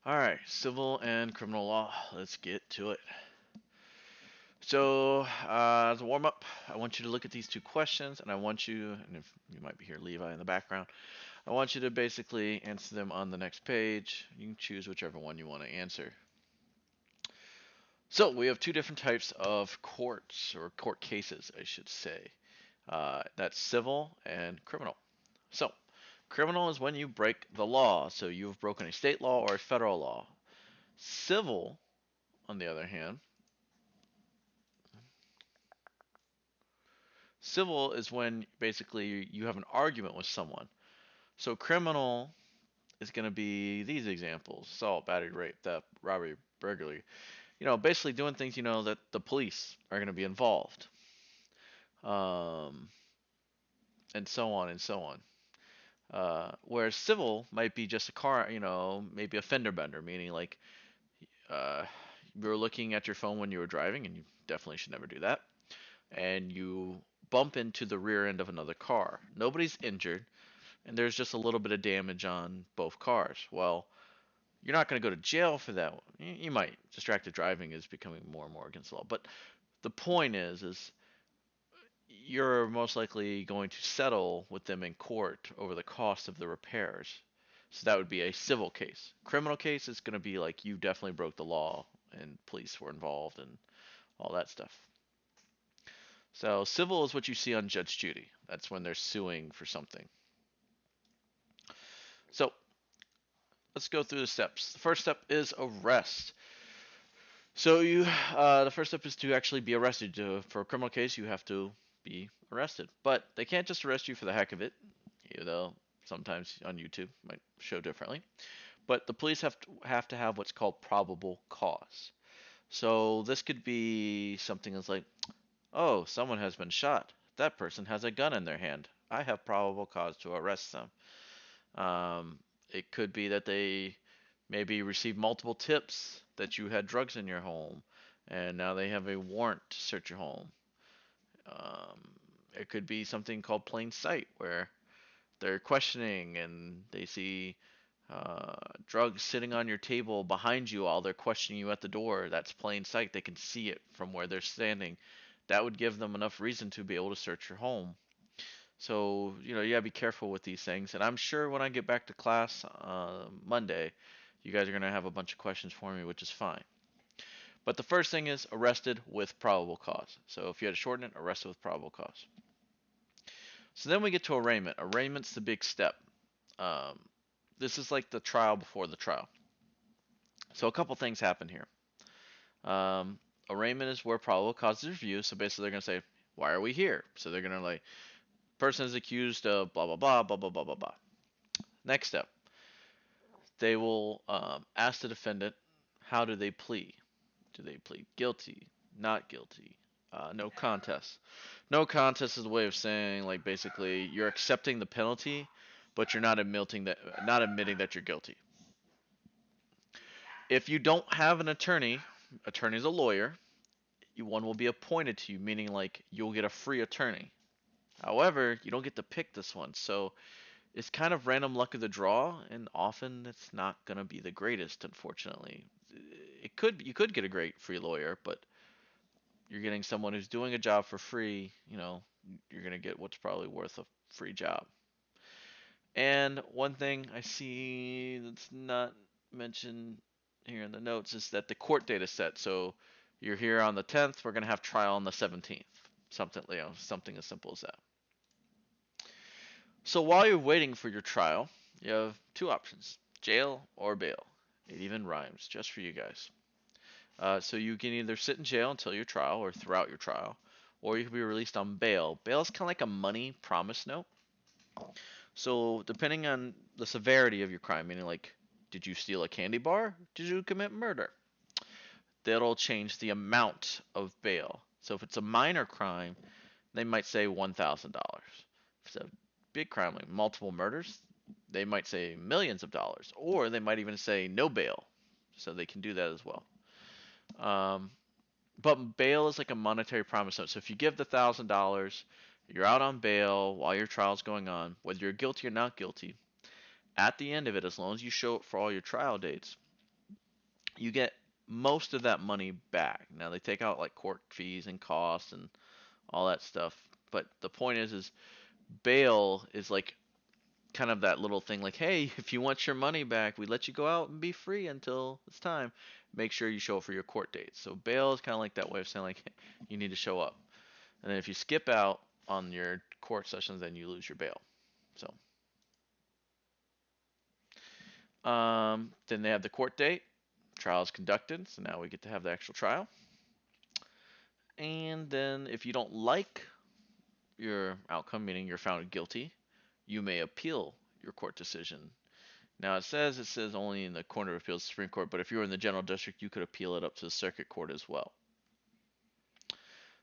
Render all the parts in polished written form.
All right, civil and criminal law. Let's get to it. So, as a warm up, I want you to look at these two questions, and I want you, and if you might be here, Levi in the background, I want you to basically answer them on the next page. You can choose whichever one you want to answer. So, we have two different types of courts, or court cases, I should say. That's civil and criminal. So, criminal is when you break the law, so you've broken a state law or a federal law. Civil, on the other hand, civil is when basically you have an argument with someone. So criminal is going to be these examples: assault, battery, rape, theft, robbery, burglary. Basically doing things that the police are going to be involved, um, and so on and so on. Whereas civil might be just a car, maybe a fender bender, meaning like uh, you were looking at your phone when you were driving, and you definitely should never do that, and you bump into the rear end of another car. Nobody's injured, and there's just a little bit of damage on both cars. Well, you're not going to go to jail for that. You might. Distracted driving is becoming more and more against the law. But the point is you're most likely going to settle with them in court over the cost of the repairs. So that would be a civil case. Criminal case is going to be like you definitely broke the law and police were involved and all that stuff. So civil is what you see on Judge Judy. That's when they're suing for something. So let's go through the steps. The first step is arrest. So the first step is to actually be arrested. For a criminal case, you have to be arrested, but they can't just arrest you for the heck of it, even though sometimes on YouTube might show differently. But the police have to have what's called probable cause. So this could be something that's like, oh, someone has been shot. That person has a gun in their hand. I have probable cause to arrest them. It could be that they maybe received multiple tips that you had drugs in your home, and now they have a warrant to search your home. Um, it could be something called plain sight, where they're questioning and they see drugs sitting on your table behind you while they're questioning you at the door. That's plain sight. They can see it from where they're standing. That would give them enough reason to be able to search your home. So, you gotta be careful with these things. And I'm sure when I get back to class Monday, you guys are gonna have a bunch of questions for me, which is fine. But the first thing is arrested with probable cause. So if you had to shorten it, arrested with probable cause. So then we get to arraignment. Arraignment's the big step. Um, this is like the trial before the trial. So a couple things happen here. Um, Arraignment is where probable cause is reviewed. So basically, they're gonna say, "Why are we here?" So they're gonna like, person is accused of blah blah blah blah blah blah blah blah. Next step, they will ask the defendant, how do they plead? Do they plead guilty, not guilty, no contest? No contest is a way of saying like basically you're accepting the penalty, but you're not admitting that you're guilty. If you don't have an attorney is a lawyer, one will be appointed to you, meaning like you'll get a free attorney. However, you don't get to pick this one, so it's kind of random luck of the draw, and often it's not gonna be the greatest, unfortunately. You could get a great free lawyer, but you're getting someone who's doing a job for free. You're gonna get what's probably worth a free job. And one thing I see that's not mentioned here in the notes is that the court date is set. So you're here on the 10th. We're gonna have trial on the 17th. Something as simple as that. So while you're waiting for your trial, you have two options: jail or bail. It even rhymes, just for you guys. So you can either sit in jail until your trial or throughout your trial, or you can be released on bail. Bail is kind of like a money promise note. So depending on the severity of your crime, meaning like, did you steal a candy bar? Did you commit murder? That'll change the amount of bail. So if it's a minor crime, they might say $1,000. If it's a big crime like multiple murders, they might say millions of dollars, or they might even say no bail. So they can do that as well. Um, but bail is like a monetary promise note. So if you give the $1,000, you're out on bail while your trial's going on, whether you're guilty or not guilty. At the end of it, as long as you show up for all your trial dates, you get most of that money back. Now they take out like court fees and costs and all that stuff. But the point is bail is like kind of that little thing like, hey, if you want your money back, we let you go out and be free until it's time. Make sure you show up for your court dates. So bail is kind of like that way of saying like you need to show up. And then if you skip out on your court sessions, then you lose your bail. So then they have the court date. Trial is conducted, so now we get to have the actual trial. And then if you don't like your outcome, meaning you're found guilty, you may appeal your court decision. Now it says only in the Court of Appeals, Supreme Court, but if you were in the General District, you could appeal it up to the Circuit Court as well.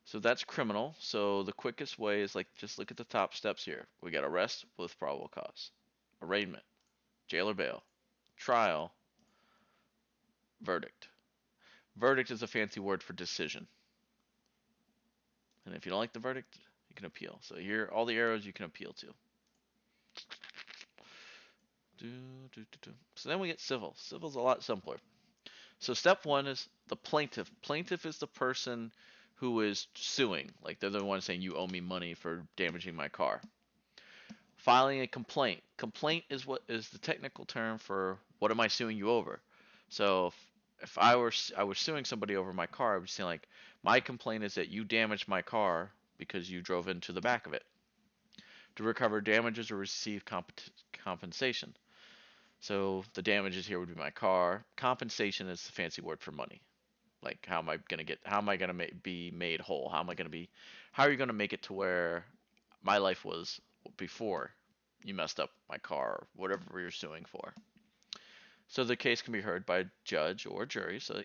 So that's criminal. So the quickest way is like just look at the top steps here. We got arrest with probable cause, arraignment, jail or bail, trial, verdict. Verdict is a fancy word for decision. And if you don't like the verdict, you can appeal. So here, all the arrows you can appeal to. So then we get civil. Civil's a lot simpler. So step one is the plaintiff. Plaintiff is the person who is suing. Like they're the one saying you owe me money for damaging my car. Filing a complaint. Complaint is what is the technical term for what am I suing you over. So if I was suing somebody over my car, I would say like my complaint is that you damaged my car because you drove into the back of it. To recover damages or receive compensation. So the damages here would be my car. Compensation is the fancy word for money. Like how am I gonna be made whole? How are you gonna make it to where my life was before you messed up my car or whatever you're suing for? So the case can be heard by a judge or jury. So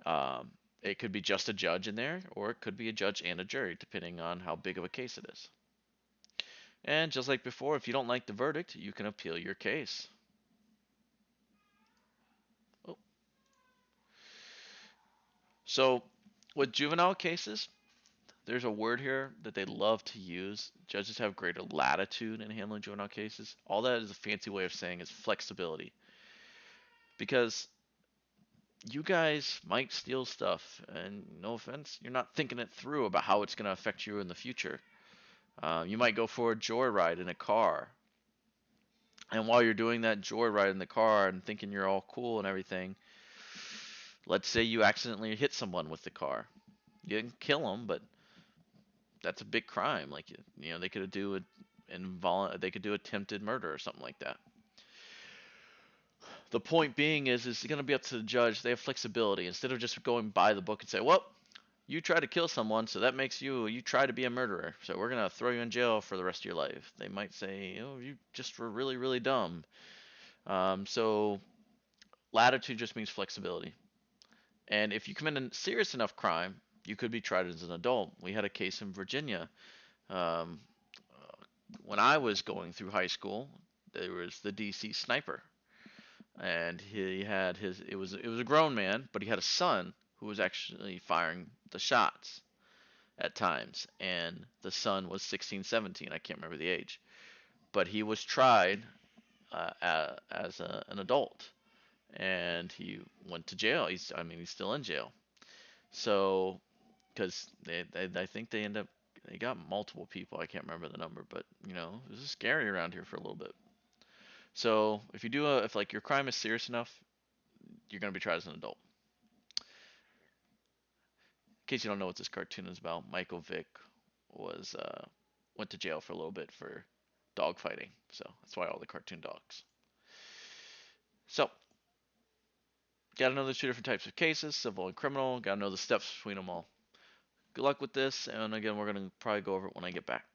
um, it could be just a judge in there, or it could be a judge and a jury, depending on how big of a case it is. And just like before, if you don't like the verdict, you can appeal your case. Oh. So with juvenile cases, there's a word here that they love to use. Judges have greater latitude in handling juvenile cases. All that is a fancy way of saying is flexibility. Because you guys might steal stuff, and no offense, you're not thinking it through about how it's going to affect you in the future. You might go for a joyride in a car, and while you're doing that joyride in the car and thinking you're all cool and everything, let's say you accidentally hit someone with the car. You didn't kill them, but that's a big crime. Like they could do they could do attempted murder or something like that. The point being is it's going to be up to the judge. They have flexibility instead of just going by the book and say, well, you tried to kill someone, so that makes you try to be a murderer. So we're going to throw you in jail for the rest of your life. They might say, oh, you just were really, really dumb. So latitude just means flexibility. And if you commit a serious enough crime, you could be tried as an adult. We had a case in Virginia. Um, when I was going through high school, there was the DC sniper, and he had it was a grown man, but he had a son who was actually firing the shots at times, and the son was 16, 17. I can't remember the age, but he was tried as an adult, and he went to jail. He's still in jail. So because I think they got multiple people. I can't remember the number, but this is scary around here for a little bit. So if like your crime is serious enough, you're gonna be tried as an adult. In case you don't know what this cartoon is about, Michael Vick was went to jail for a little bit for dog fighting. So that's why all the cartoon dogs. So got to know the two different types of cases, civil and criminal. Got to know the steps between them all. Good luck with this, and again, we're gonna probably go over it when I get back.